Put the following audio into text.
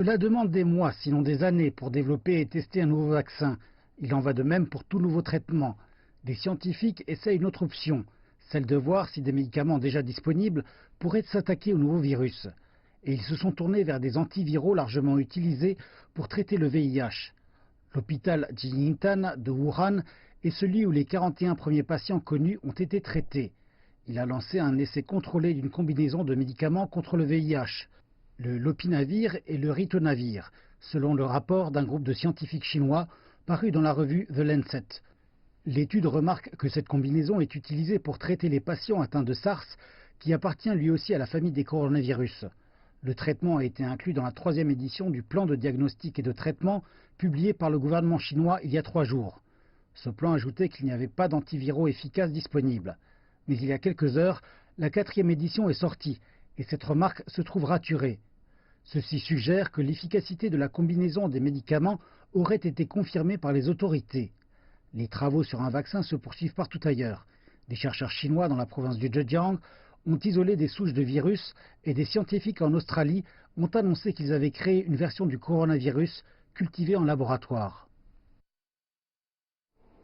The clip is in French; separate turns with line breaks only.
Cela demande des mois, sinon des années, pour développer et tester un nouveau vaccin. Il en va de même pour tout nouveau traitement. Des scientifiques essaient une autre option, celle de voir si des médicaments déjà disponibles pourraient s'attaquer au nouveau virus. Et ils se sont tournés vers des antiviraux largement utilisés pour traiter le VIH. L'hôpital Jinintan de Wuhan est celui où les 41 premiers patients connus ont été traités. Il a lancé un essai contrôlé d'une combinaison de médicaments contre le VIH, le lopinavir et le ritonavir, selon le rapport d'un groupe de scientifiques chinois paru dans la revue The Lancet. L'étude remarque que cette combinaison est utilisée pour traiter les patients atteints de SARS, qui appartient lui aussi à la famille des coronavirus. Le traitement a été inclus dans la 3e édition du plan de diagnostic et de traitement publié par le gouvernement chinois il y a 3 jours. Ce plan ajoutait qu'il n'y avait pas d'antiviraux efficaces disponibles. Mais il y a quelques heures, la 4e édition est sortie et cette remarque se trouve raturée. Ceci suggère que l'efficacité de la combinaison des médicaments aurait été confirmée par les autorités. Les travaux sur un vaccin se poursuivent partout ailleurs. Des chercheurs chinois dans la province du Zhejiang ont isolé des souches de virus et des scientifiques en Australie ont annoncé qu'ils avaient créé une version du coronavirus cultivée en laboratoire.